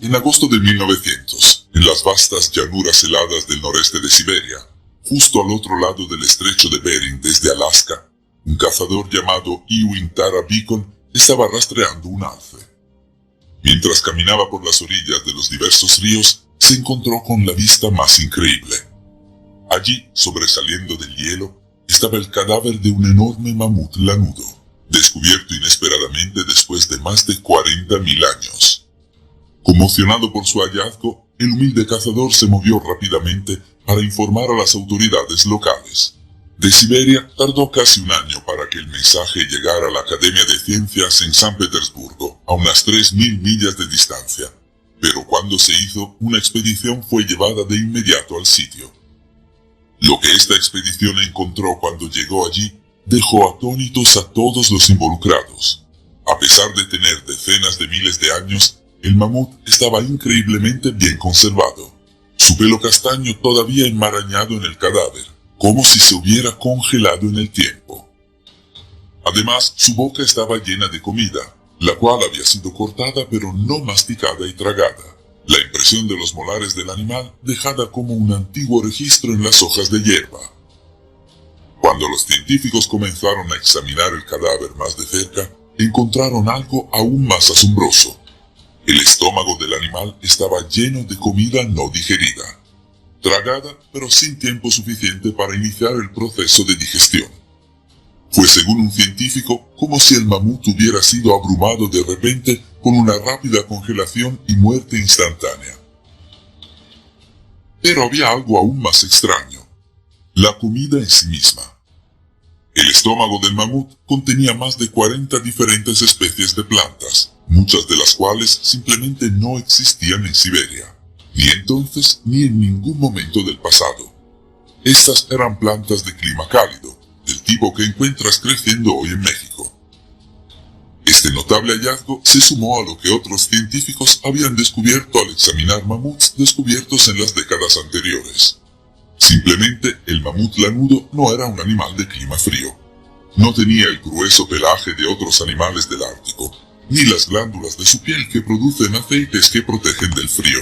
En agosto de 1900, en las vastas llanuras heladas del noreste de Siberia, justo al otro lado del estrecho de Bering desde Alaska, un cazador llamado Ewing Tara Beacon estaba rastreando un alce. Mientras caminaba por las orillas de los diversos ríos, se encontró con la vista más increíble. Allí, sobresaliendo del hielo, estaba el cadáver de un enorme mamut lanudo, descubierto inesperadamente después de más de 40.000 años. Conmocionado por su hallazgo, el humilde cazador se movió rápidamente para informar a las autoridades locales. De Siberia tardó casi un año para que el mensaje llegara a la Academia de Ciencias en San Petersburgo, a unas 3.000 millas de distancia. Pero cuando se hizo, una expedición fue llevada de inmediato al sitio. Lo que esta expedición encontró cuando llegó allí dejó atónitos a todos los involucrados. A pesar de tener decenas de miles de años, el mamut estaba increíblemente bien conservado. Su pelo castaño todavía enmarañado en el cadáver, como si se hubiera congelado en el tiempo. Además, su boca estaba llena de comida, la cual había sido cortada pero no masticada y tragada. La impresión de los molares del animal dejada como un antiguo registro en las hojas de hierba. Cuando los científicos comenzaron a examinar el cadáver más de cerca, encontraron algo aún más asombroso. El estómago del animal estaba lleno de comida no digerida, tragada pero sin tiempo suficiente para iniciar el proceso de digestión. Fue, según un científico, como si el mamut hubiera sido abrumado de repente con una rápida congelación y muerte instantánea. Pero había algo aún más extraño: la comida en sí misma. El estómago del mamut contenía más de 40 diferentes especies de plantas, muchas de las cuales simplemente no existían en Siberia, ni entonces ni en ningún momento del pasado. Estas eran plantas de clima cálido, del tipo que encuentras creciendo hoy en México. Este notable hallazgo se sumó a lo que otros científicos habían descubierto al examinar mamuts descubiertos en las décadas anteriores. Simplemente, el mamut lanudo no era un animal de clima frío. No tenía el grueso pelaje de otros animales del Ártico, ni las glándulas de su piel que producen aceites que protegen del frío.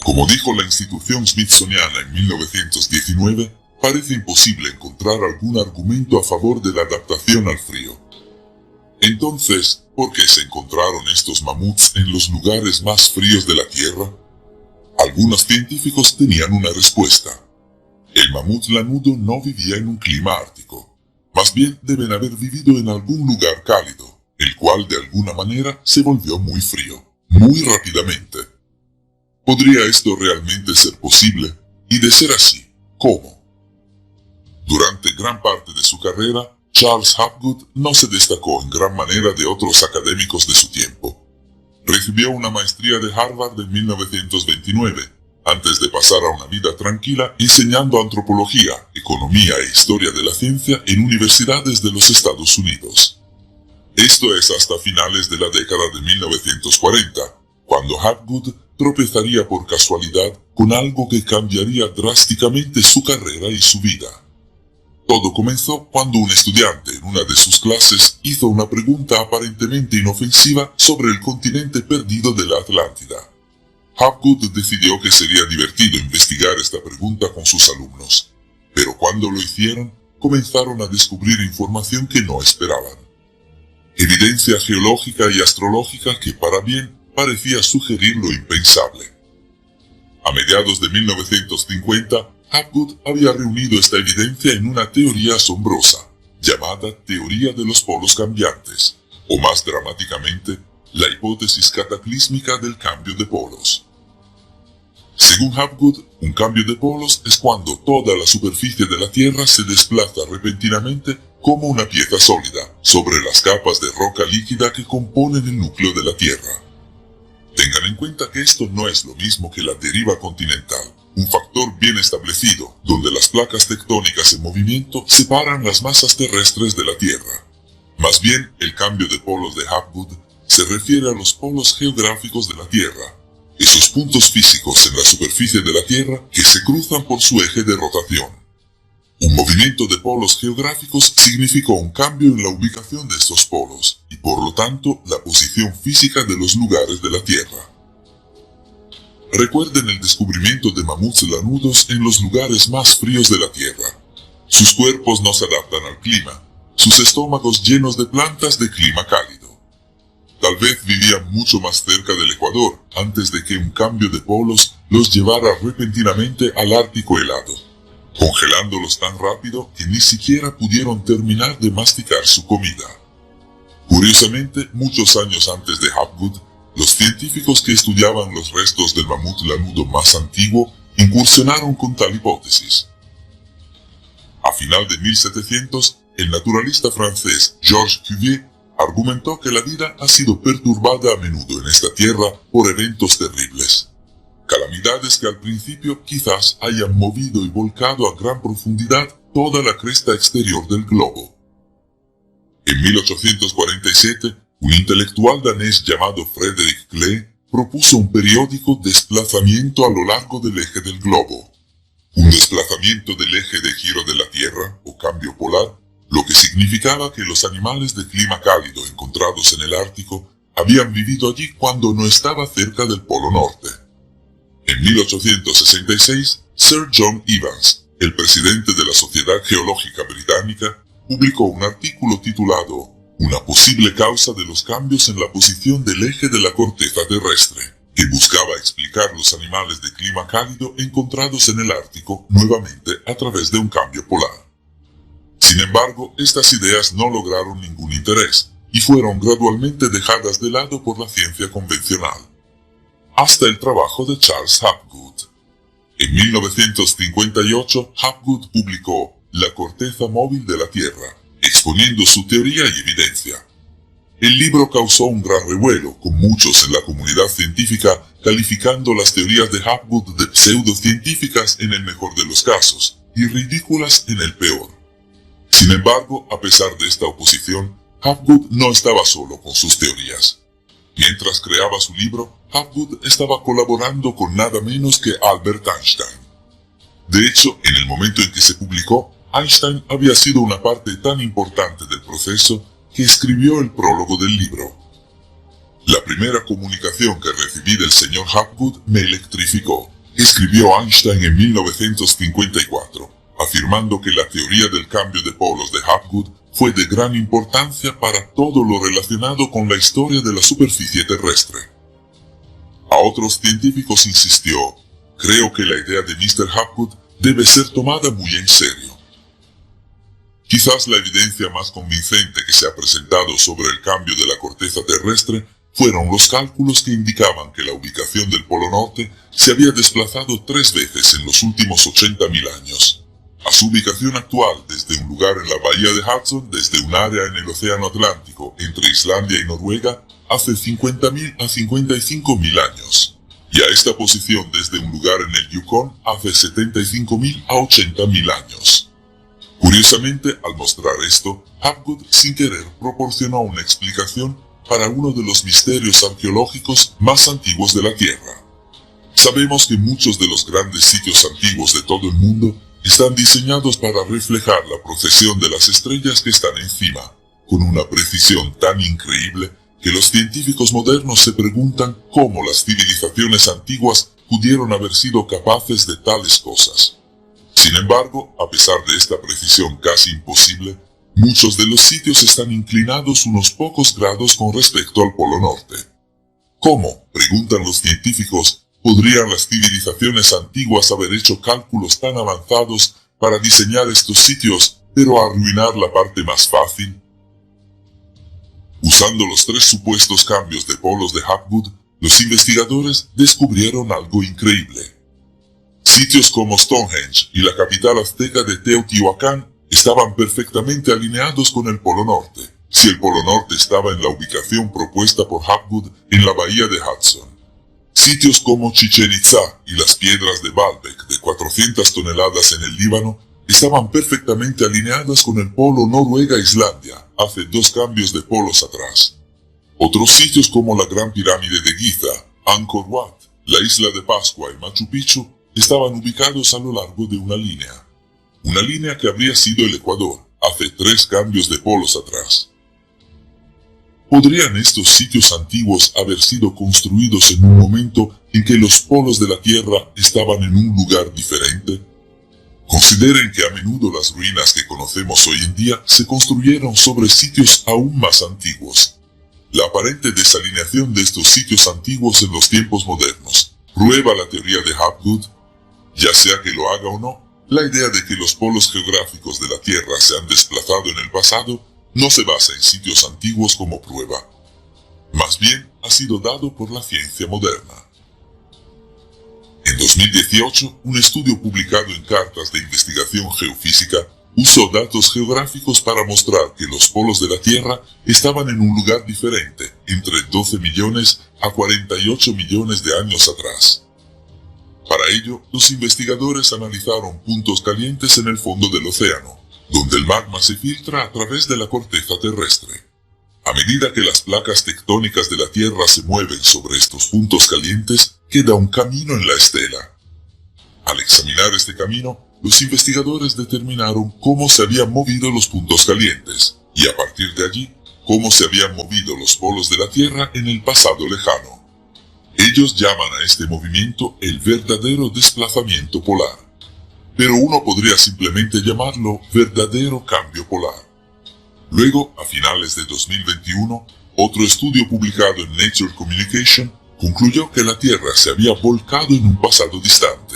Como dijo la institución Smithsoniana en 1919, parece imposible encontrar algún argumento a favor de la adaptación al frío. Entonces, ¿por qué se encontraron estos mamuts en los lugares más fríos de la Tierra? Algunos científicos tenían una respuesta. El mamut lanudo no vivía en un clima ártico. Más bien deben haber vivido en algún lugar cálido, el cual de alguna manera se volvió muy frío, muy rápidamente. ¿Podría esto realmente ser posible? Y de ser así, ¿cómo? Durante gran parte de su carrera, Charles Hapgood no se destacó en gran manera de otros académicos de su tiempo. Recibió una maestría de Harvard en 1929, antes de pasar a una vida tranquila enseñando antropología, economía e historia de la ciencia en universidades de los Estados Unidos. Esto es hasta finales de la década de 1940, cuando Hapgood tropezaría por casualidad con algo que cambiaría drásticamente su carrera y su vida. Todo comenzó cuando un estudiante en una de sus clases hizo una pregunta aparentemente inofensiva sobre el continente perdido de la Atlántida. Hapgood decidió que sería divertido investigar esta pregunta con sus alumnos, pero cuando lo hicieron, comenzaron a descubrir información que no esperaban. Evidencia geológica y astrológica que, para bien, parecía sugerir lo impensable. A mediados de 1950, Hapgood había reunido esta evidencia en una teoría asombrosa, llamada teoría de los polos cambiantes, o más dramáticamente, la hipótesis cataclísmica del cambio de polos. Según Hapgood, un cambio de polos es cuando toda la superficie de la Tierra se desplaza repentinamente como una pieza sólida sobre las capas de roca líquida que componen el núcleo de la Tierra. Tengan en cuenta que esto no es lo mismo que la deriva continental, un factor bien establecido donde las placas tectónicas en movimiento separan las masas terrestres de la Tierra. Más bien, el cambio de polos de Hapgood se refiere a los polos geográficos de la Tierra, esos puntos físicos en la superficie de la Tierra que se cruzan por su eje de rotación. Un movimiento de polos geográficos significó un cambio en la ubicación de estos polos y por lo tanto la posición física de los lugares de la Tierra. Recuerden el descubrimiento de mamuts lanudos en los lugares más fríos de la Tierra. Sus cuerpos no se adaptan al clima, sus estómagos llenos de plantas de clima cálido. Tal vez vivían mucho más cerca del Ecuador antes de que un cambio de polos los llevara repentinamente al Ártico helado, congelándolos tan rápido que ni siquiera pudieron terminar de masticar su comida. Curiosamente, muchos años antes de Hapgood, los científicos que estudiaban los restos del mamut lanudo más antiguo incursionaron con tal hipótesis. A final de 1700, el naturalista francés Georges Cuvier argumentó que la vida ha sido perturbada a menudo en esta tierra por eventos terribles. Calamidades que al principio quizás hayan movido y volcado a gran profundidad toda la cresta exterior del globo. En 1847, un intelectual danés llamado Frederick Klee propuso un periódico desplazamiento a lo largo del eje del globo. Un desplazamiento del eje de giro de la Tierra, o cambio polar, lo que significaba que los animales de clima cálido encontrados en el Ártico habían vivido allí cuando no estaba cerca del Polo Norte. En 1866, Sir John Evans, el presidente de la Sociedad Geológica Británica, publicó un artículo titulado «Una posible causa de los cambios en la posición del eje de la corteza terrestre», que buscaba explicar los animales de clima cálido encontrados en el Ártico nuevamente a través de un cambio polar. Sin embargo, estas ideas no lograron ningún interés y fueron gradualmente dejadas de lado por la ciencia convencional, hasta el trabajo de Charles Hapgood. En 1958, Hapgood publicó La corteza móvil de la Tierra, exponiendo su teoría y evidencia. El libro causó un gran revuelo, con muchos en la comunidad científica calificando las teorías de Hapgood de pseudocientíficas en el mejor de los casos y ridículas en el peor. Sin embargo, a pesar de esta oposición, Hapgood no estaba solo con sus teorías. Mientras creaba su libro, Hapgood estaba colaborando con nada menos que Albert Einstein. De hecho, en el momento en que se publicó, Einstein había sido una parte tan importante del proceso que escribió el prólogo del libro. La primera comunicación que recibí del señor Hapgood me electrificó, escribió Einstein en 1954. Afirmando que la teoría del cambio de polos de Hapgood fue de gran importancia para todo lo relacionado con la historia de la superficie terrestre. A otros científicos insistió, creo que la idea de Mr. Hapgood debe ser tomada muy en serio. Quizás la evidencia más convincente que se ha presentado sobre el cambio de la corteza terrestre fueron los cálculos que indicaban que la ubicación del Polo Norte se había desplazado 3 veces en los últimos 80.000 años. A su ubicación actual desde un lugar en la bahía de Hudson, desde un área en el océano Atlántico entre Islandia y Noruega, hace 50.000 a 55.000 años, y a esta posición desde un lugar en el Yukon hace 75.000 a 80.000 años. Curiosamente, al mostrar esto, Hapgood sin querer proporcionó una explicación para uno de los misterios arqueológicos más antiguos de la Tierra. Sabemos que muchos de los grandes sitios antiguos de todo el mundo están diseñados para reflejar la procesión de las estrellas que están encima, con una precisión tan increíble que los científicos modernos se preguntan cómo las civilizaciones antiguas pudieron haber sido capaces de tales cosas. Sin embargo, a pesar de esta precisión casi imposible, muchos de los sitios están inclinados unos pocos grados con respecto al Polo Norte. ¿Cómo?, preguntan los científicos, ¿podrían las civilizaciones antiguas haber hecho cálculos tan avanzados para diseñar estos sitios, pero arruinar la parte más fácil? Usando los 3 supuestos cambios de polos de Hapgood, los investigadores descubrieron algo increíble. Sitios como Stonehenge y la capital azteca de Teotihuacán estaban perfectamente alineados con el Polo Norte, si el Polo Norte estaba en la ubicación propuesta por Hapgood en la bahía de Hudson. Sitios como Chichén Itzá y las piedras de Baalbek de 400 toneladas en el Líbano estaban perfectamente alineadas con el polo Noruega-Islandia hace 2 cambios de polos atrás. Otros sitios como la Gran Pirámide de Giza, Angkor Wat, la Isla de Pascua y Machu Picchu estaban ubicados a lo largo de una línea que habría sido el Ecuador hace 3 cambios de polos atrás. ¿Podrían estos sitios antiguos haber sido construidos en un momento en que los polos de la Tierra estaban en un lugar diferente? Consideren que a menudo las ruinas que conocemos hoy en día se construyeron sobre sitios aún más antiguos. La aparente desalineación de estos sitios antiguos en los tiempos modernos prueba la teoría de Hapgood. Ya sea que lo haga o no, la idea de que los polos geográficos de la Tierra se han desplazado en el pasado no se basa en sitios antiguos como prueba. Más bien, ha sido dado por la ciencia moderna. En 2018, un estudio publicado en Cartas de Investigación Geofísica usó datos geográficos para mostrar que los polos de la Tierra estaban en un lugar diferente entre 12 millones a 48 millones de años atrás. Para ello, los investigadores analizaron puntos calientes en el fondo del océano, donde el magma se filtra a través de la corteza terrestre. A medida que las placas tectónicas de la Tierra se mueven sobre estos puntos calientes, queda un camino en la estela. Al examinar este camino, los investigadores determinaron cómo se habían movido los puntos calientes, y a partir de allí, cómo se habían movido los polos de la Tierra en el pasado lejano. Ellos llaman a este movimiento el verdadero desplazamiento polar. Pero uno podría simplemente llamarlo verdadero cambio polar. Luego, a finales de 2021, otro estudio publicado en Nature Communication concluyó que la Tierra se había volcado en un pasado distante.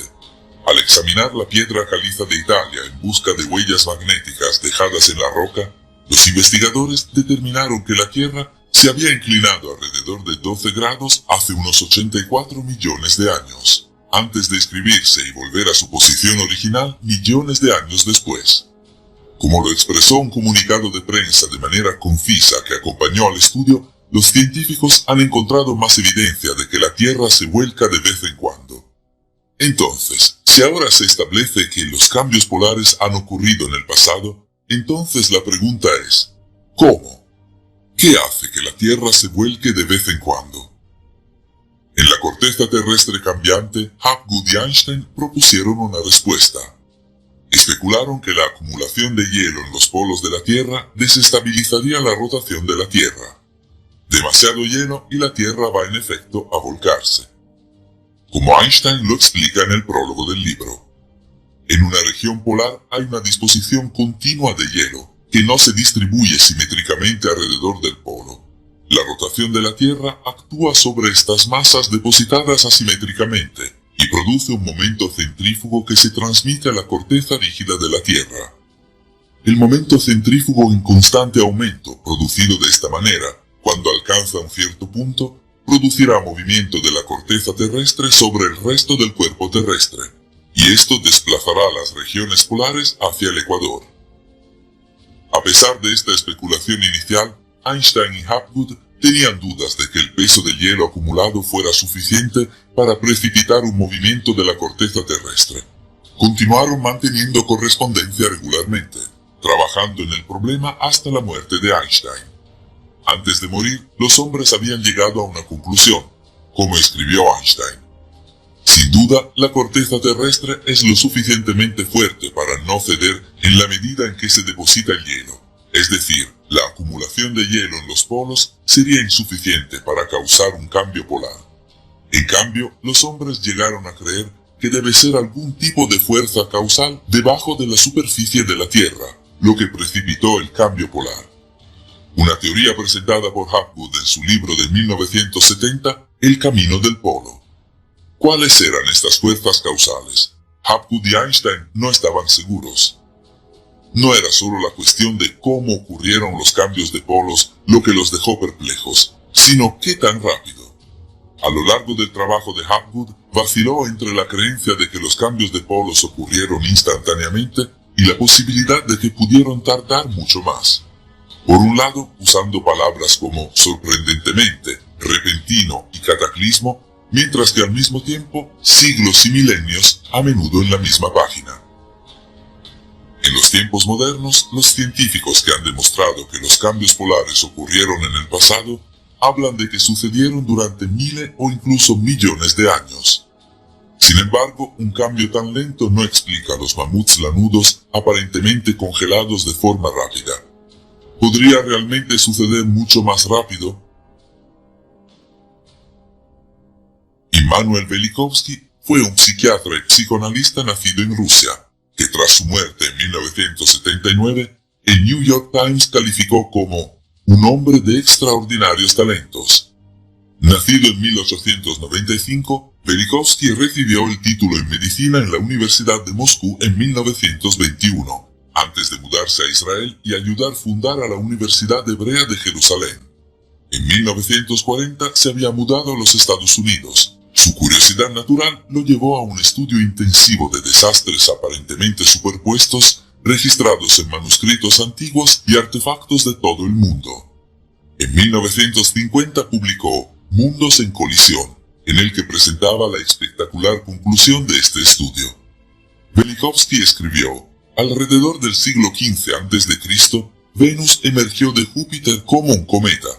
Al examinar la piedra caliza de Italia en busca de huellas magnéticas dejadas en la roca, los investigadores determinaron que la Tierra se había inclinado alrededor de 12 grados hace unos 84 millones de años, antes de escribirse y volver a su posición original millones de años después. Como lo expresó un comunicado de prensa de manera concisa que acompañó al estudio, los científicos han encontrado más evidencia de que la Tierra se vuelca de vez en cuando. Entonces, si ahora se establece que los cambios polares han ocurrido en el pasado, entonces la pregunta es, ¿cómo? ¿Qué hace que la Tierra se vuelque de vez en cuando? En la corteza terrestre cambiante, Hapgood y Einstein propusieron una respuesta. Especularon que la acumulación de hielo en los polos de la Tierra desestabilizaría la rotación de la Tierra. Demasiado hielo y la Tierra va en efecto a volcarse. Como Einstein lo explica en el prólogo del libro. En una región polar hay una disposición continua de hielo, que no se distribuye simétricamente alrededor del polo. La rotación de la Tierra actúa sobre estas masas depositadas asimétricamente, y produce un momento centrífugo que se transmite a la corteza rígida de la Tierra. El momento centrífugo en constante aumento, producido de esta manera, cuando alcanza un cierto punto, producirá movimiento de la corteza terrestre sobre el resto del cuerpo terrestre, y esto desplazará las regiones polares hacia el ecuador. A pesar de esta especulación inicial, Einstein y Hapgood tenían dudas de que el peso del hielo acumulado fuera suficiente para precipitar un movimiento de la corteza terrestre. Continuaron manteniendo correspondencia regularmente, trabajando en el problema hasta la muerte de Einstein. Antes de morir, los hombres habían llegado a una conclusión, como escribió Einstein. Sin duda, la corteza terrestre es lo suficientemente fuerte para no ceder en la medida en que se deposita el hielo. Es decir, la acumulación de hielo en los polos sería insuficiente para causar un cambio polar. En cambio, los hombres llegaron a creer que debe ser algún tipo de fuerza causal debajo de la superficie de la Tierra, lo que precipitó el cambio polar. Una teoría presentada por Hapgood en su libro de 1970, El camino del polo. ¿Cuáles eran estas fuerzas causales? Hapgood y Einstein no estaban seguros. No era solo la cuestión de cómo ocurrieron los cambios de polos lo que los dejó perplejos, sino qué tan rápido. A lo largo del trabajo de Hapgood, vaciló entre la creencia de que los cambios de polos ocurrieron instantáneamente y la posibilidad de que pudieron tardar mucho más. Por un lado, usando palabras como sorprendentemente, repentino y cataclismo, mientras que al mismo tiempo, siglos y milenios a menudo en la misma página. En los tiempos modernos, los científicos que han demostrado que los cambios polares ocurrieron en el pasado, hablan de que sucedieron durante miles o incluso millones de años. Sin embargo, un cambio tan lento no explica a los mamuts lanudos aparentemente congelados de forma rápida. ¿Podría realmente suceder mucho más rápido? Immanuel Velikovsky fue un psiquiatra y psicoanalista nacido en Rusia, que tras su muerte en 1979, el New York Times calificó como un hombre de extraordinarios talentos. Nacido en 1895, Velikovsky recibió el título en medicina en la Universidad de Moscú en 1921, antes de mudarse a Israel y ayudar a fundar a la Universidad Hebrea de Jerusalén. En 1940 se había mudado a los Estados Unidos. Su curiosidad natural lo llevó a un estudio intensivo de desastres aparentemente superpuestos, registrados en manuscritos antiguos y artefactos de todo el mundo. En 1950 publicó Mundos en colisión, en el que presentaba la espectacular conclusión de este estudio. Velikovsky escribió: alrededor del siglo XV a.C., Venus emergió de Júpiter como un cometa.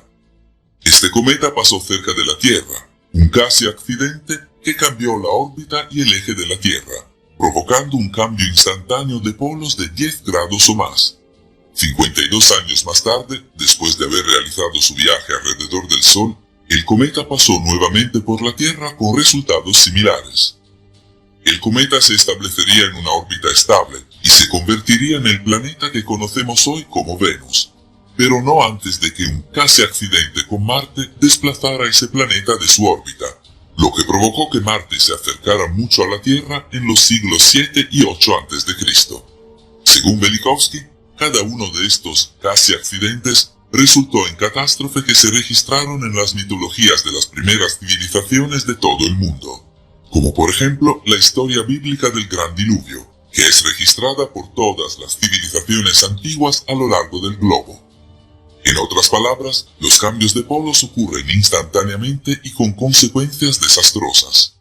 Este cometa pasó cerca de la Tierra, un casi accidente que cambió la órbita y el eje de la Tierra, provocando un cambio instantáneo de polos de 10 grados o más. 52 años más tarde, después de haber realizado su viaje alrededor del Sol, el cometa pasó nuevamente por la Tierra con resultados similares. El cometa se establecería en una órbita estable y se convertiría en el planeta que conocemos hoy como Venus, pero no antes de que un casi accidente con Marte desplazara ese planeta de su órbita, lo que provocó que Marte se acercara mucho a la Tierra en los siglos 7 y 8 a.C. Según Velikovsky, cada uno de estos casi accidentes resultó en catástrofes que se registraron en las mitologías de las primeras civilizaciones de todo el mundo, como por ejemplo la historia bíblica del Gran Diluvio, que es registrada por todas las civilizaciones antiguas a lo largo del globo. En otras palabras, los cambios de polos ocurren instantáneamente y con consecuencias desastrosas.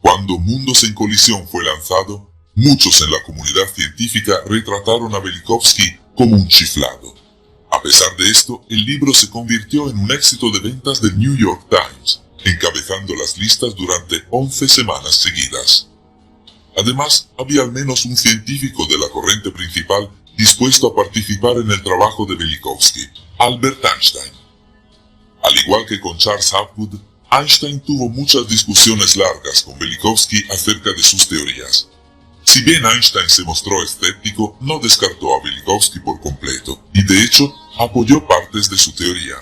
Cuando Mundos en colisión fue lanzado, muchos en la comunidad científica retrataron a Velikovsky como un chiflado. A pesar de esto, el libro se convirtió en un éxito de ventas del New York Times, encabezando las listas durante 11 semanas seguidas. Además, había al menos un científico de la corriente principal dispuesto a participar en el trabajo de Velikovsky, Albert Einstein. Al igual que con Charles Hapgood, Einstein tuvo muchas discusiones largas con Velikovsky acerca de sus teorías. Si bien Einstein se mostró escéptico, no descartó a Velikovsky por completo, y de hecho, apoyó partes de su teoría.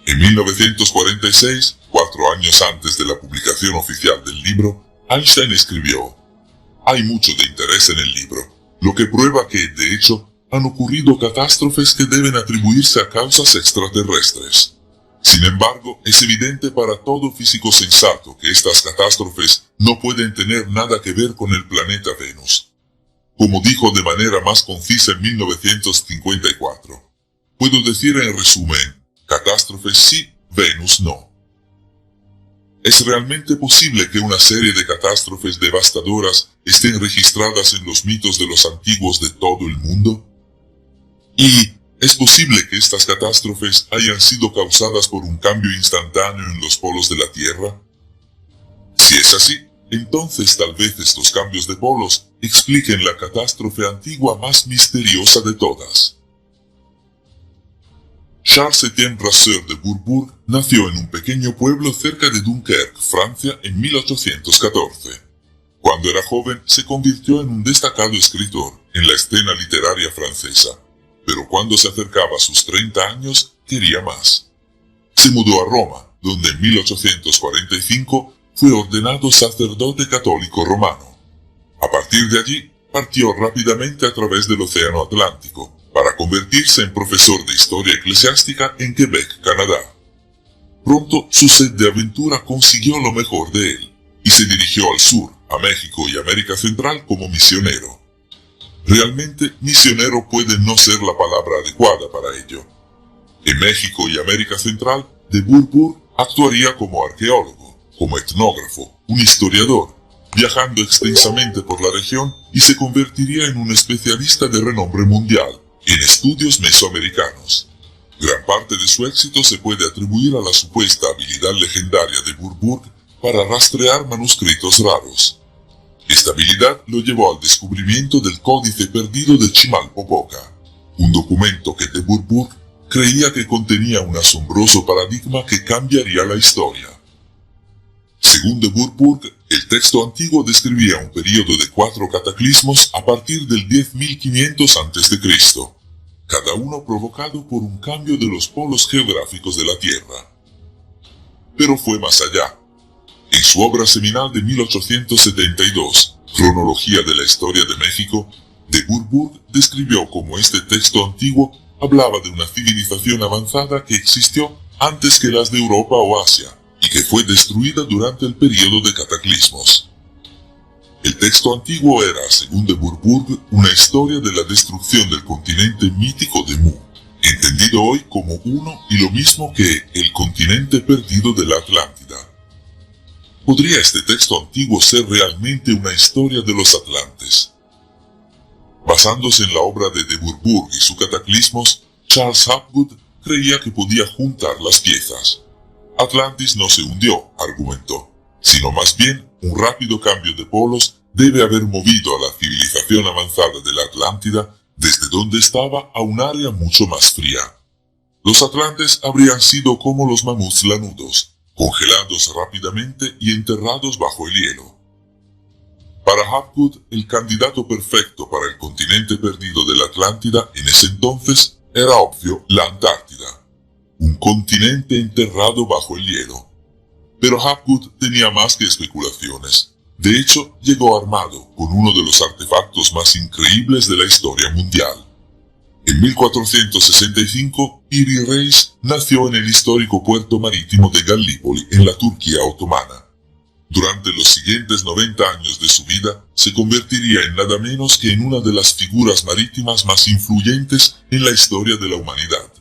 En 1946, 4 años antes de la publicación oficial del libro, Einstein escribió: hay mucho de interés en el libro, lo que prueba que, de hecho, han ocurrido catástrofes que deben atribuirse a causas extraterrestres. Sin embargo, es evidente para todo físico sensato que estas catástrofes no pueden tener nada que ver con el planeta Venus. Como dijo de manera más concisa en 1954, puedo decir en resumen, catástrofes sí, Venus no. ¿Es realmente posible que una serie de catástrofes devastadoras estén registradas en los mitos de los antiguos de todo el mundo? ¿Y es posible que estas catástrofes hayan sido causadas por un cambio instantáneo en los polos de la Tierra? Si es así, entonces tal vez estos cambios de polos expliquen la catástrofe antigua más misteriosa de todas. Charles-Étienne Brasseur de Bourbourg nació en un pequeño pueblo cerca de Dunkerque, Francia, en 1814. Cuando era joven, se convirtió en un destacado escritor en la escena literaria francesa, pero cuando se acercaba a sus 30 años, quería más. Se mudó a Roma, donde en 1845 fue ordenado sacerdote católico romano. A partir de allí, partió rápidamente a través del Océano Atlántico, para convertirse en profesor de historia eclesiástica en Quebec, Canadá. Pronto, su sed de aventura consiguió lo mejor de él, y se dirigió al sur, a México y América Central como misionero. Realmente, misionero puede no ser la palabra adecuada para ello. En México y América Central, de Bourbourg actuaría como arqueólogo, como etnógrafo, un historiador, viajando extensamente por la región y se convertiría en un especialista de renombre mundial en estudios mesoamericanos. Gran parte de su éxito se puede atribuir a la supuesta habilidad legendaria de Bourbourg para rastrear manuscritos raros. Esta habilidad lo llevó al descubrimiento del Códice Perdido de Chimalpopoca, un documento que de Burbourg creía que contenía un asombroso paradigma que cambiaría la historia. Según de Burbourg, el texto antiguo describía un período de 4 cataclismos a partir del 10.500 a.C., cada uno provocado por un cambio de los polos geográficos de la Tierra. Pero fue más allá. En su obra seminal de 1872, Cronología de la Historia de México, de Burbourg describió cómo este texto antiguo hablaba de una civilización avanzada que existió antes que las de Europa o Asia, y que fue destruida durante el período de cataclismos. El texto antiguo era, según de Burbourg, una historia de la destrucción del continente mítico de Mu, entendido hoy como uno y lo mismo que el continente perdido de la Atlántida. ¿Podría este texto antiguo ser realmente una historia de los atlantes? Basándose en la obra de Burbourg y su cataclismos, Charles Hapgood creía que podía juntar las piezas. Atlantis no se hundió, argumentó, sino más bien un rápido cambio de polos debe haber movido a la civilización avanzada de la Atlántida desde donde estaba a un área mucho más fría. Los atlantes habrían sido como los mamuts lanudos, congelados rápidamente y enterrados bajo el hielo. Para Hapgood, el candidato perfecto para el continente perdido de la Atlántida en ese entonces era obvio la Antártida, un continente enterrado bajo el hielo. Pero Hapgood tenía más que especulaciones. De hecho, llegó armado con uno de los artefactos más increíbles de la historia mundial. En 1465, Piri Reis nació en el histórico puerto marítimo de Gallipoli, en la Turquía otomana. Durante los siguientes 90 años de su vida, se convertiría en nada menos que en una de las figuras marítimas más influyentes en la historia de la humanidad.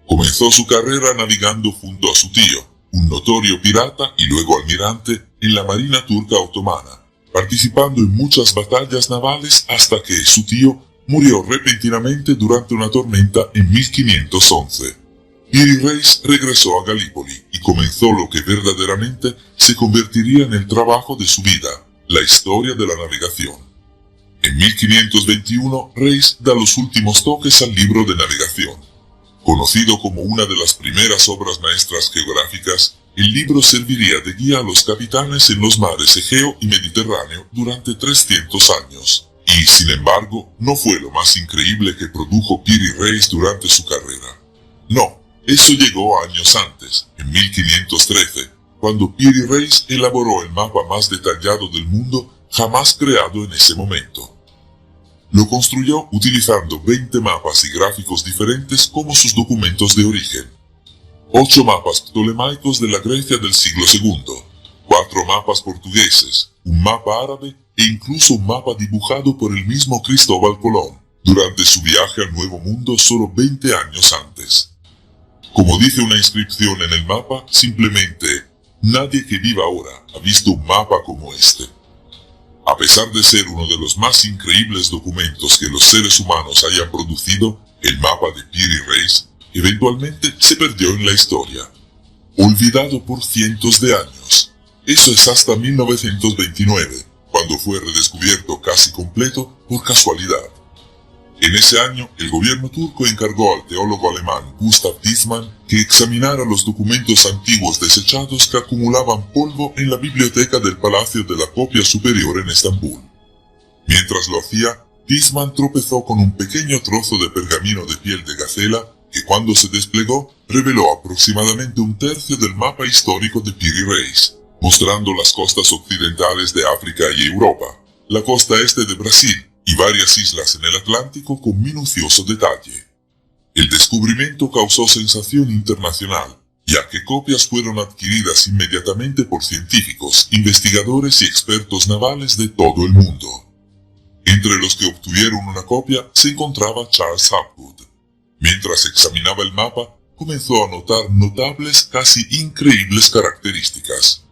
Comenzó su carrera navegando junto a su tío, un notorio pirata y luego almirante en la marina turca otomana, participando en muchas batallas navales hasta que su tío murió repentinamente durante una tormenta en 1511. Piri Reis regresó a Gallipoli y comenzó lo que verdaderamente se convertiría en el trabajo de su vida, la historia de la navegación. En 1521, Reis da los últimos toques al libro de navegación. Conocido como una de las primeras obras maestras geográficas, el libro serviría de guía a los capitanes en los mares Egeo y Mediterráneo durante 300 años. Y, sin embargo, no fue lo más increíble que produjo Piri Reis durante su carrera. No, eso llegó años antes, en 1513, cuando Piri Reis elaboró el mapa más detallado del mundo jamás creado en ese momento. Lo construyó utilizando 20 mapas y gráficos diferentes como sus documentos de origen. 8 mapas ptolemaicos de la Grecia del siglo II, 4 mapas portugueses, un mapa árabe e incluso un mapa dibujado por el mismo Cristóbal Colón, durante su viaje al Nuevo Mundo solo 20 años antes. Como dice una inscripción en el mapa, simplemente, nadie que viva ahora ha visto un mapa como este. A pesar de ser uno de los más increíbles documentos que los seres humanos hayan producido, el mapa de Piri Reis eventualmente se perdió en la historia. Olvidado por cientos de años. Eso es hasta 1929, cuando fue redescubierto casi completo por casualidad. En ese año, el gobierno turco encargó al teólogo alemán Gustav Diesmann que examinara los documentos antiguos desechados que acumulaban polvo en la biblioteca del Palacio de la Copia Superior en Estambul. Mientras lo hacía, Diesmann tropezó con un pequeño trozo de pergamino de piel de gacela que cuando se desplegó reveló aproximadamente un tercio del mapa histórico de Piri Reis, mostrando las costas occidentales de África y Europa, la costa este de Brasil, y varias islas en el Atlántico con minucioso detalle. El descubrimiento causó sensación internacional, ya que copias fueron adquiridas inmediatamente por científicos, investigadores y expertos navales de todo el mundo. Entre los que obtuvieron una copia se encontraba Charles Hapgood. Mientras examinaba el mapa, comenzó a notar notables, casi increíbles características.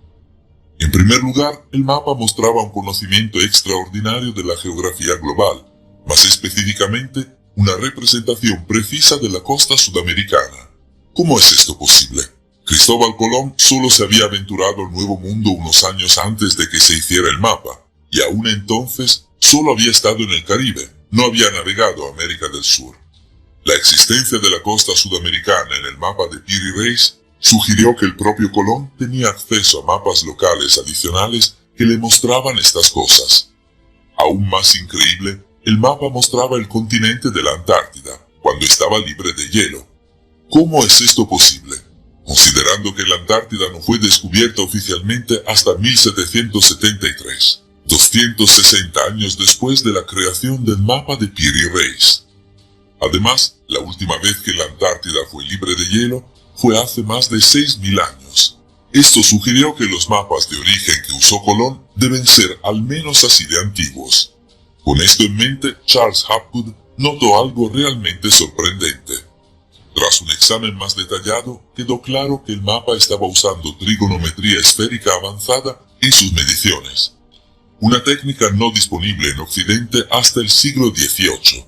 En primer lugar, el mapa mostraba un conocimiento extraordinario de la geografía global, más específicamente, una representación precisa de la costa sudamericana. ¿Cómo es esto posible? Cristóbal Colón solo se había aventurado al Nuevo Mundo unos años antes de que se hiciera el mapa, y aún entonces solo había estado en el Caribe, no había navegado a América del Sur. La existencia de la costa sudamericana en el mapa de Peary Race sugirió que el propio Colón tenía acceso a mapas locales adicionales que le mostraban estas cosas. Aún más increíble, el mapa mostraba el continente de la Antártida, cuando estaba libre de hielo. ¿Cómo es esto posible? Considerando que la Antártida no fue descubierta oficialmente hasta 1773, 260 años después de la creación del mapa de Peary Race. Además, la última vez que la Antártida fue libre de hielo fue hace más de 6.000 años. Esto sugirió que los mapas de origen que usó Colón deben ser al menos así de antiguos. Con esto en mente, Charles Hapgood notó algo realmente sorprendente. Tras un examen más detallado, quedó claro que el mapa estaba usando trigonometría esférica avanzada en sus mediciones, una técnica no disponible en Occidente hasta el siglo XVIII.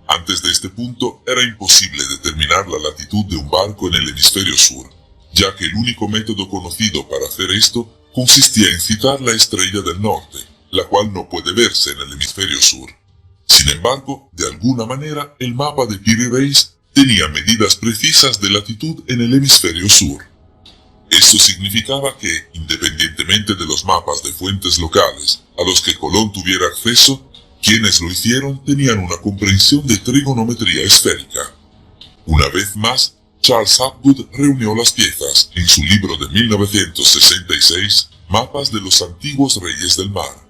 Antes de este punto, era imposible determinar la latitud de un barco en el hemisferio sur, ya que el único método conocido para hacer esto consistía en citar la estrella del norte, la cual no puede verse en el hemisferio sur. Sin embargo, de alguna manera, el mapa de Peary Race tenía medidas precisas de latitud en el hemisferio sur. Esto significaba que, independientemente de los mapas de fuentes locales a los que Colón tuviera acceso, quienes lo hicieron tenían una comprensión de trigonometría esférica. Una vez más, Charles Hapgood reunió las piezas en su libro de 1966, Mapas de los antiguos reyes del mar.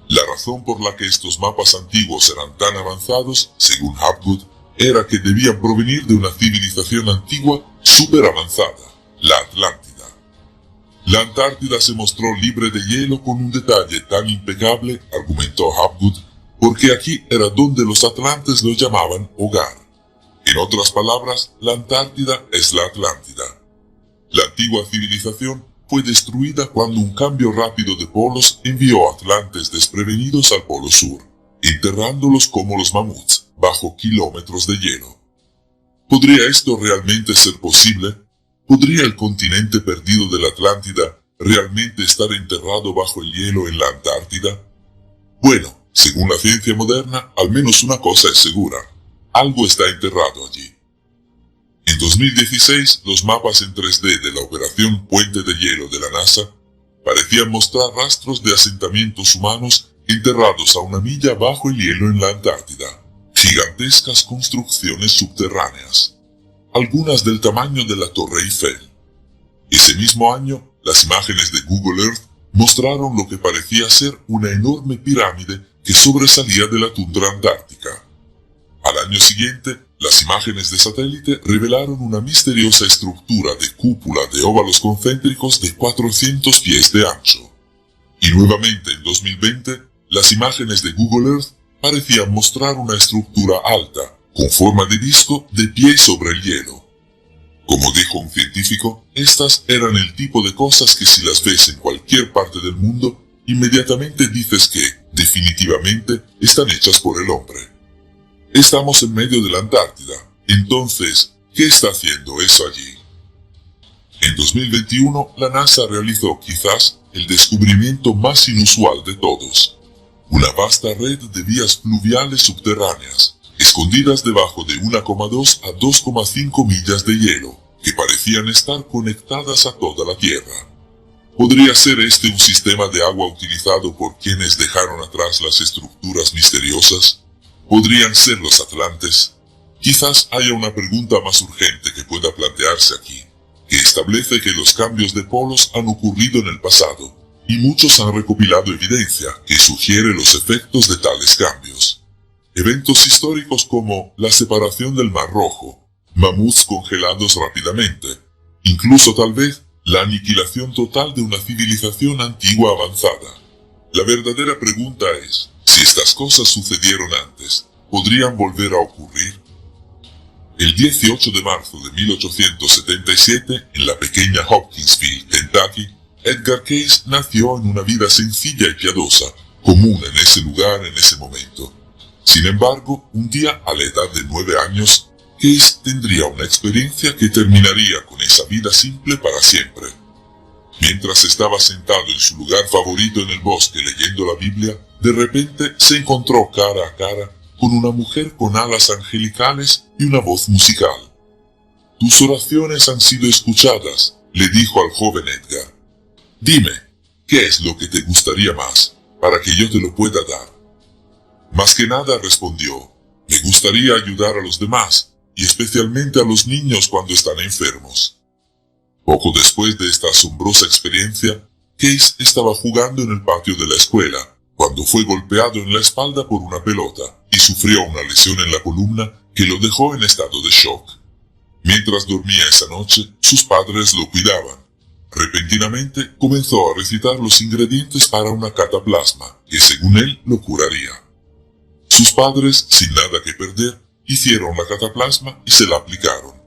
La razón por la que estos mapas antiguos eran tan avanzados, según Hapgood, era que debían provenir de una civilización antigua súper avanzada, la Atlántida. La Antártida se mostró libre de hielo con un detalle tan impecable, argumentó Hapgood, porque aquí era donde los atlantes lo llamaban hogar. En otras palabras, la Antártida es la Atlántida. La antigua civilización fue destruida cuando un cambio rápido de polos envió atlantes desprevenidos al polo sur, enterrándolos como los mamuts, bajo kilómetros de hielo. ¿Podría esto realmente ser posible? ¿Podría el continente perdido de la Atlántida realmente estar enterrado bajo el hielo en la Antártida? Bueno, según la ciencia moderna, al menos una cosa es segura: algo está enterrado allí. En 2016, los mapas en 3D de la operación Puente de Hielo de la NASA parecían mostrar rastros de asentamientos humanos enterrados a 1 milla bajo el hielo en la Antártida. Gigantescas construcciones subterráneas, algunas del tamaño de la Torre Eiffel. Ese mismo año, las imágenes de Google Earth mostraron lo que parecía ser una enorme pirámide que sobresalía de la tundra antártica. Al año siguiente, las imágenes de satélite revelaron una misteriosa estructura de cúpula de óvalos concéntricos de 400 pies de ancho. Y nuevamente en 2020, las imágenes de Google Earth parecían mostrar una estructura alta, con forma de disco de pie sobre el hielo. Como dijo un científico, estas eran el tipo de cosas que si las ves en cualquier parte del mundo, inmediatamente dices que, definitivamente, están hechas por el hombre. Estamos en medio de la Antártida, entonces, ¿qué está haciendo eso allí? En 2021, la NASA realizó quizás el descubrimiento más inusual de todos: una vasta red de vías fluviales subterráneas, escondidas debajo de 1,2 a 2,5 millas de hielo, que parecían estar conectadas a toda la Tierra. ¿Podría ser este un sistema de agua utilizado por quienes dejaron atrás las estructuras misteriosas? ¿Podrían ser los atlantes? Quizás haya una pregunta más urgente que pueda plantearse aquí, que establece que los cambios de polos han ocurrido en el pasado, y muchos han recopilado evidencia que sugiere los efectos de tales cambios. Eventos históricos como la separación del Mar Rojo, mamuts congelados rápidamente, incluso tal vez la aniquilación total de una civilización antigua avanzada. La verdadera pregunta es, si estas cosas sucedieron antes, ¿podrían volver a ocurrir? El 18 de marzo de 1877, en la pequeña Hopkinsville, Kentucky, Edgar Cayce nació en una vida sencilla y piadosa, común en ese lugar en ese momento. Sin embargo, un día, a la edad de 9 años, Cayce tendría una experiencia que terminaría con esa vida simple para siempre. Mientras estaba sentado en su lugar favorito en el bosque leyendo la Biblia, de repente se encontró cara a cara con una mujer con alas angelicales y una voz musical. «Tus oraciones han sido escuchadas», le dijo al joven Edgar. «Dime, ¿qué es lo que te gustaría más, para que yo te lo pueda dar?» «Más que nada», respondió, «me gustaría ayudar a los demás, y especialmente a los niños cuando están enfermos». Poco después de esta asombrosa experiencia, Case estaba jugando en el patio de la escuela, cuando fue golpeado en la espalda por una pelota, y sufrió una lesión en la columna que lo dejó en estado de shock. Mientras dormía esa noche, sus padres lo cuidaban. Repentinamente comenzó a recitar los ingredientes para una cataplasma, que según él lo curaría. Sus padres, sin nada que perder, hicieron la cataplasma y se la aplicaron.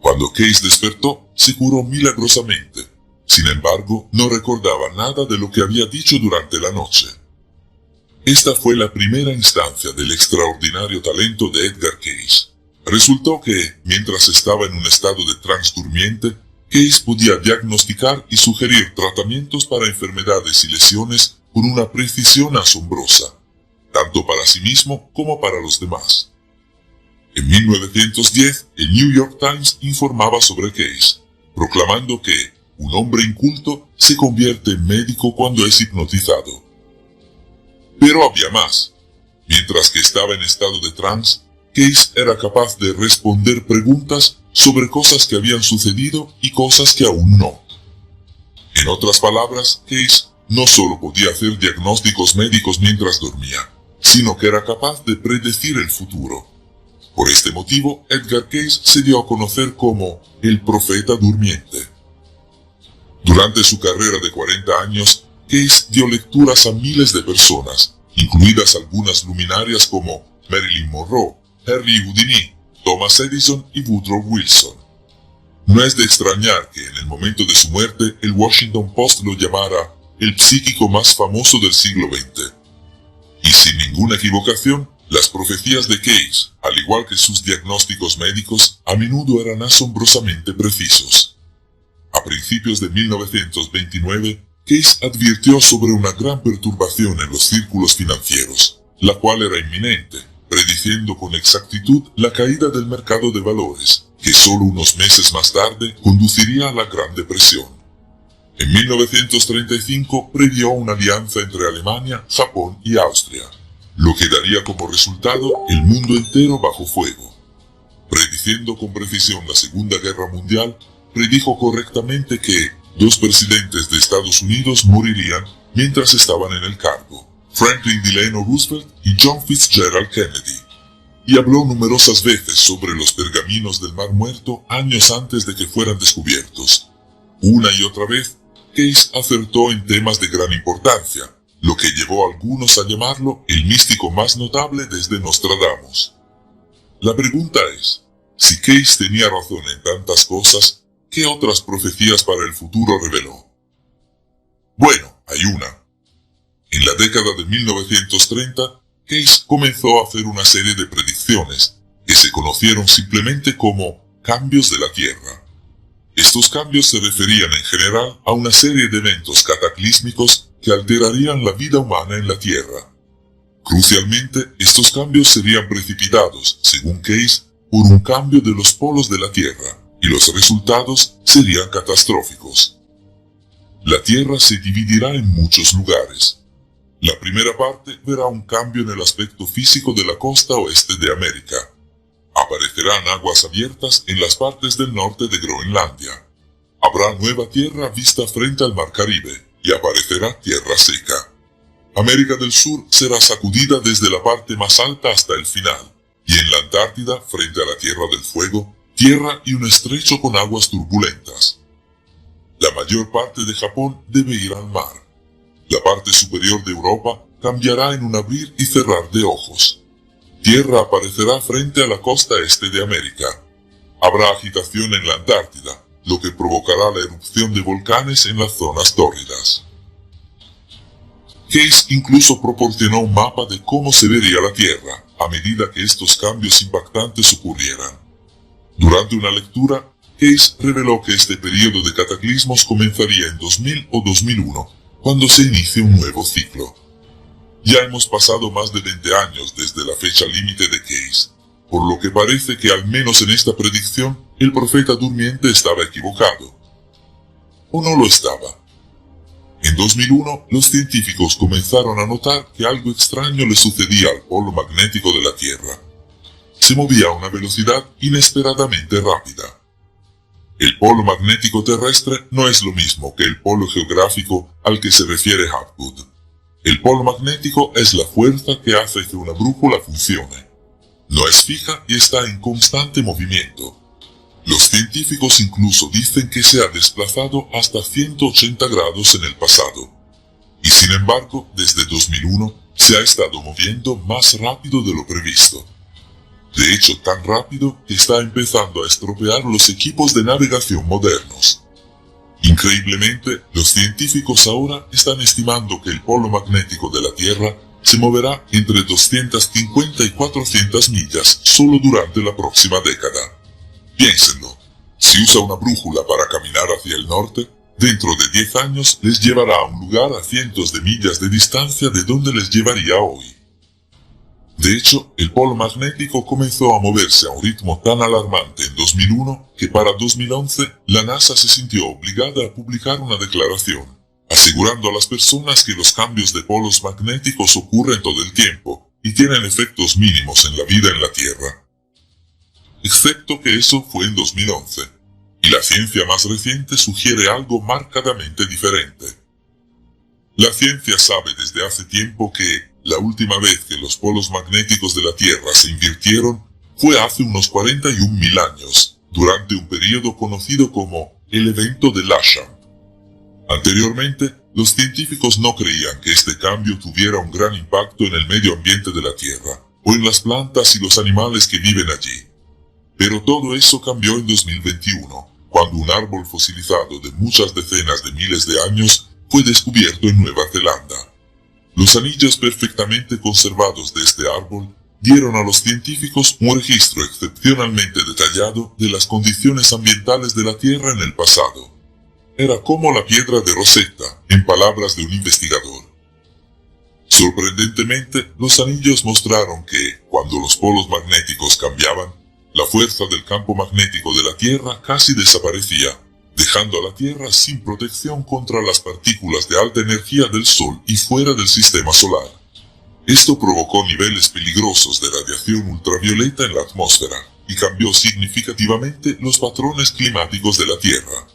Cuando Case despertó, se curó milagrosamente. Sin embargo, no recordaba nada de lo que había dicho durante la noche. Esta fue la primera instancia del extraordinario talento de Edgar Case. Resultó que, mientras estaba en un estado de trance durmiente, Case podía diagnosticar y sugerir tratamientos para enfermedades y lesiones con una precisión asombrosa, tanto para sí mismo como para los demás. En 1910, el New York Times informaba sobre Case, proclamando que un hombre inculto se convierte en médico cuando es hipnotizado. Pero había más. Mientras que estaba en estado de trance, Case era capaz de responder preguntas sobre cosas que habían sucedido y cosas que aún no. En otras palabras, Case no solo podía hacer diagnósticos médicos mientras dormía, sino que era capaz de predecir el futuro. Por este motivo, Edgar Case se dio a conocer como el profeta durmiente. Durante su carrera de 40 años, Case dio lecturas a miles de personas, incluidas algunas luminarias como Marilyn Monroe, Henry Houdini, Thomas Edison y Woodrow Wilson. No es de extrañar que en el momento de su muerte el Washington Post lo llamara el psíquico más famoso del siglo XX. Y sin ninguna equivocación, las profecías de Case, al igual que sus diagnósticos médicos, a menudo eran asombrosamente precisos. A principios de 1929, Case advirtió sobre una gran perturbación en los círculos financieros, la cual era inminente, prediciendo con exactitud la caída del mercado de valores, que solo unos meses más tarde conduciría a la Gran Depresión. En 1935 previó una alianza entre Alemania, Japón y Austria, lo que daría como resultado el mundo entero bajo fuego. Prediciendo con precisión la Segunda Guerra Mundial, predijo correctamente que 2 presidentes de Estados Unidos morirían mientras estaban en el cargo, Franklin Delano Roosevelt y John Fitzgerald Kennedy. Y habló numerosas veces sobre los pergaminos del Mar Muerto años antes de que fueran descubiertos. Una y otra vez, Case acertó en temas de gran importancia, lo que llevó a algunos a llamarlo el místico más notable desde Nostradamus. La pregunta es, si Case tenía razón en tantas cosas, ¿qué otras profecías para el futuro reveló? Bueno, hay una. En la década de 1930, Case comenzó a hacer una serie de predicciones que se conocieron simplemente como cambios de la Tierra. Estos cambios se referían en general a una serie de eventos cataclísmicos que alterarían la vida humana en la Tierra. Crucialmente, estos cambios serían precipitados, según Case, por un cambio de los polos de la Tierra, y los resultados serían catastróficos. La Tierra se dividirá en muchos lugares. La primera parte verá un cambio en el aspecto físico de la costa oeste de América. Aparecerán aguas abiertas en las partes del norte de Groenlandia. Habrá nueva tierra vista frente al Mar Caribe, y aparecerá tierra seca. América del Sur será sacudida desde la parte más alta hasta el final, y en la Antártida, frente a la Tierra del Fuego, tierra y un estrecho con aguas turbulentas. La mayor parte de Japón debe ir al mar. La parte superior de Europa cambiará en un abrir y cerrar de ojos. Tierra aparecerá frente a la costa este de América. Habrá agitación en la Antártida, lo que provocará la erupción de volcanes en las zonas tórridas. Case incluso proporcionó un mapa de cómo se vería la Tierra a medida que estos cambios impactantes ocurrieran. Durante una lectura, Case reveló que este periodo de cataclismos comenzaría en 2000 o 2001, cuando se inicie un nuevo ciclo. Ya hemos pasado más de 20 años desde la fecha límite de Case, por lo que parece que al menos en esta predicción el profeta durmiente estaba equivocado. ¿O no lo estaba? En 2001, los científicos comenzaron a notar que algo extraño le sucedía al polo magnético de la Tierra. Se movía a una velocidad inesperadamente rápida. El polo magnético terrestre no es lo mismo que el polo geográfico al que se refiere Hapgood. El polo magnético es la fuerza que hace que una brújula funcione. No es fija y está en constante movimiento. Los científicos incluso dicen que se ha desplazado hasta 180 grados en el pasado. Y sin embargo, desde 2001, se ha estado moviendo más rápido de lo previsto. De hecho, tan rápido que está empezando a estropear los equipos de navegación modernos. Increíblemente, los científicos ahora están estimando que el polo magnético de la Tierra se moverá entre 250 y 400 millas solo durante la próxima década. Piénsenlo, si usa una brújula para caminar hacia el norte, dentro de 10 años les llevará a un lugar a cientos de millas de distancia de donde les llevaría hoy. De hecho, el polo magnético comenzó a moverse a un ritmo tan alarmante en 2001 que para 2011 la NASA se sintió obligada a publicar una declaración, asegurando a las personas que los cambios de polos magnéticos ocurren todo el tiempo y tienen efectos mínimos en la vida en la Tierra. Excepto que eso fue en 2011, y la ciencia más reciente sugiere algo marcadamente diferente. La ciencia sabe desde hace tiempo que la última vez que los polos magnéticos de la Tierra se invirtieron fue hace unos 41.000 años, durante un periodo conocido como el evento de Lasham. Anteriormente, los científicos no creían que este cambio tuviera un gran impacto en el medio ambiente de la Tierra, o en las plantas y los animales que viven allí. Pero todo eso cambió en 2021, cuando un árbol fosilizado de muchas decenas de miles de años fue descubierto en Nueva Zelanda. Los anillos perfectamente conservados de este árbol dieron a los científicos un registro excepcionalmente detallado de las condiciones ambientales de la Tierra en el pasado. Era como la piedra de Rosetta, en palabras de un investigador. Sorprendentemente, los anillos mostraron que, cuando los polos magnéticos cambiaban, la fuerza del campo magnético de la Tierra casi desaparecía, dejando a la Tierra sin protección contra las partículas de alta energía del Sol y fuera del sistema solar. Esto provocó niveles peligrosos de radiación ultravioleta en la atmósfera y cambió significativamente los patrones climáticos de la Tierra.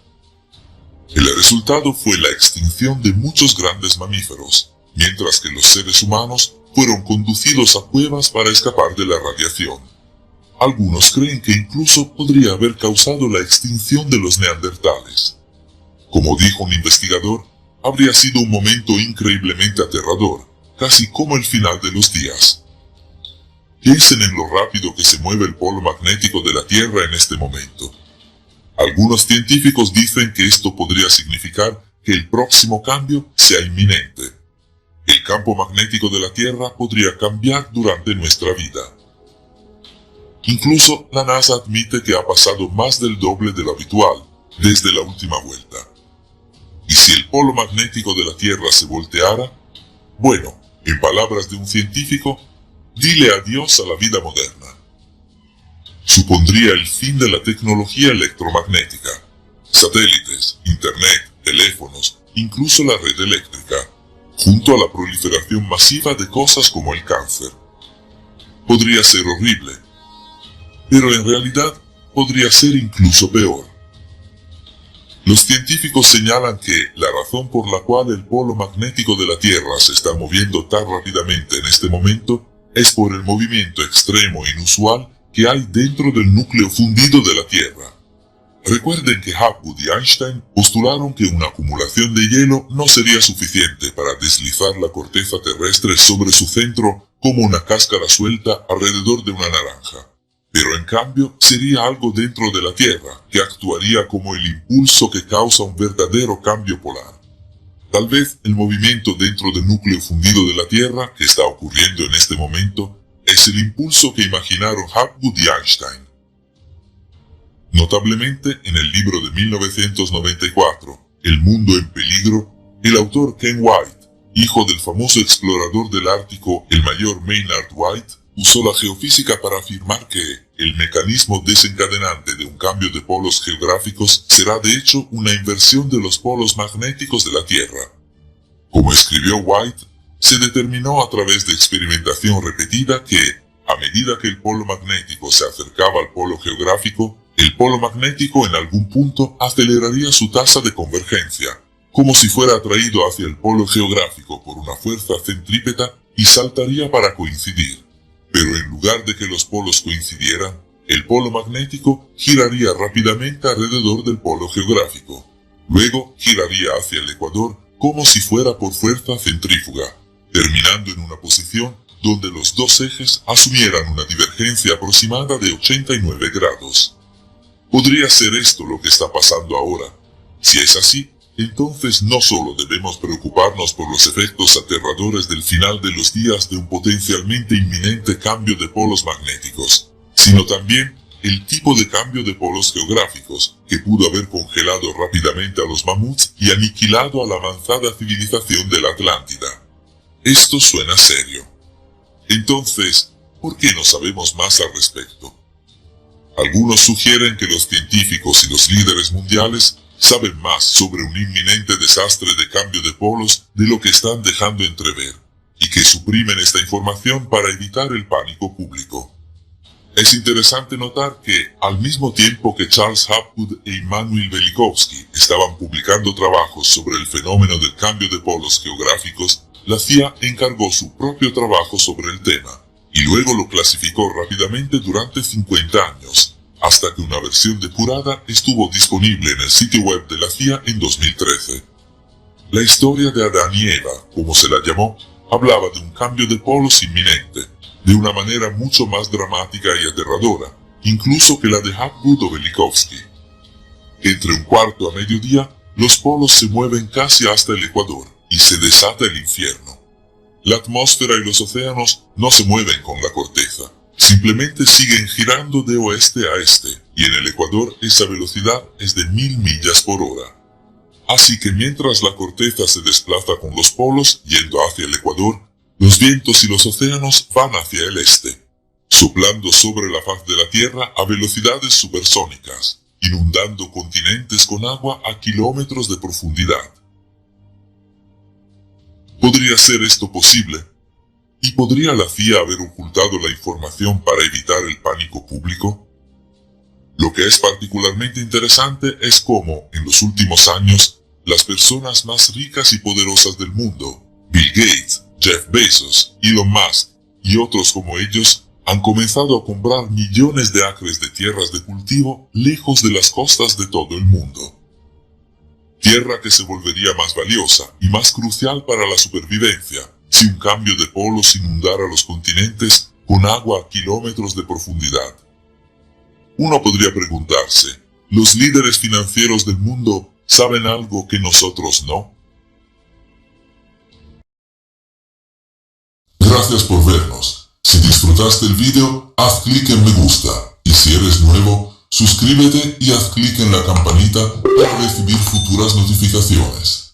El resultado fue la extinción de muchos grandes mamíferos, mientras que los seres humanos fueron conducidos a cuevas para escapar de la radiación. Algunos creen que incluso podría haber causado la extinción de los neandertales. Como dijo un investigador, habría sido un momento increíblemente aterrador, casi como el final de los días. Piensen en lo rápido que se mueve el polo magnético de la Tierra en este momento. Algunos científicos dicen que esto podría significar que el próximo cambio sea inminente. El campo magnético de la Tierra podría cambiar durante nuestra vida. Incluso la NASA admite que ha pasado más del doble de lo habitual desde la última vuelta. ¿Y si el polo magnético de la Tierra se volteara? Bueno, en palabras de un científico, dile adiós a la vida moderna. Supondría el fin de la tecnología electromagnética, satélites, internet, teléfonos, incluso la red eléctrica, junto a la proliferación masiva de cosas como el cáncer. Podría ser horrible, pero en realidad podría ser incluso peor. Los científicos señalan que la razón por la cual el polo magnético de la Tierra se está moviendo tan rápidamente en este momento es por el movimiento extremo e inusual que hay dentro del núcleo fundido de la Tierra. Recuerden que Hapgood y Einstein postularon que una acumulación de hielo no sería suficiente para deslizar la corteza terrestre sobre su centro como una cáscara suelta alrededor de una naranja. Pero en cambio sería algo dentro de la Tierra que actuaría como el impulso que causa un verdadero cambio polar. Tal vez el movimiento dentro del núcleo fundido de la Tierra que está ocurriendo en este momento es el impulso que imaginaron Hapgood y Einstein. Notablemente, en el libro de 1994, El mundo en peligro, el autor Ken White hijo del famoso explorador del Ártico, el mayor Maynard White, usó la geofísica para afirmar que el mecanismo desencadenante de un cambio de polos geográficos será de hecho una inversión de los polos magnéticos de la Tierra. Como escribió White, se determinó a través de experimentación repetida que, a medida que el polo magnético se acercaba al polo geográfico, el polo magnético en algún punto aceleraría su tasa de convergencia, como si fuera atraído hacia el polo geográfico por una fuerza centrípeta y saltaría para coincidir. Pero en lugar de que los polos coincidieran, el polo magnético giraría rápidamente alrededor del polo geográfico. Luego giraría hacia el ecuador como si fuera por fuerza centrífuga, terminando en una posición donde los dos ejes asumieran una divergencia aproximada de 89 grados. ¿Podría ser esto lo que está pasando ahora? Si es así, entonces no solo debemos preocuparnos por los efectos aterradores del final de los días de un potencialmente inminente cambio de polos magnéticos, sino también el tipo de cambio de polos geográficos que pudo haber congelado rápidamente a los mamuts y aniquilado a la avanzada civilización de la Atlántida. Esto suena serio. Entonces, ¿por qué no sabemos más al respecto? Algunos sugieren que los científicos y los líderes mundiales saben más sobre un inminente desastre de cambio de polos de lo que están dejando entrever, y que suprimen esta información para evitar el pánico público. Es interesante notar que, al mismo tiempo que Charles Hapgood e Immanuel Velikovsky estaban publicando trabajos sobre el fenómeno del cambio de polos geográficos, la CIA encargó su propio trabajo sobre el tema, y luego lo clasificó rápidamente durante 50 años, hasta que una versión depurada estuvo disponible en el sitio web de la CIA en 2013. La historia de Adán y Eva, como se la llamó, hablaba de un cambio de polos inminente, de una manera mucho más dramática y aterradora, incluso que la de Hapgood o Velikovsky. Entre un cuarto a mediodía, los polos se mueven casi hasta el ecuador, y se desata el infierno. La atmósfera y los océanos no se mueven con la corteza. Simplemente siguen girando de oeste a este, y en el ecuador esa velocidad es de 1000 millas por hora. Así que mientras la corteza se desplaza con los polos yendo hacia el ecuador, los vientos y los océanos van hacia el este, soplando sobre la faz de la Tierra a velocidades supersónicas, inundando continentes con agua a kilómetros de profundidad. ¿Podría ser esto posible? ¿Y podría la CIA haber ocultado la información para evitar el pánico público? Lo que es particularmente interesante es cómo, en los últimos años, las personas más ricas y poderosas del mundo, Bill Gates, Jeff Bezos, Elon Musk y otros como ellos, han comenzado a comprar millones de acres de tierras de cultivo lejos de las costas de todo el mundo. Tierra que se volvería más valiosa y más crucial para la supervivencia si un cambio de polos inundara los continentes con agua a kilómetros de profundidad. Uno podría preguntarse, ¿los líderes financieros del mundo saben algo que nosotros no? Gracias por vernos. Si disfrutaste el video, haz clic en me gusta. Y si eres nuevo, suscríbete y haz clic en la campanita para recibir futuras notificaciones.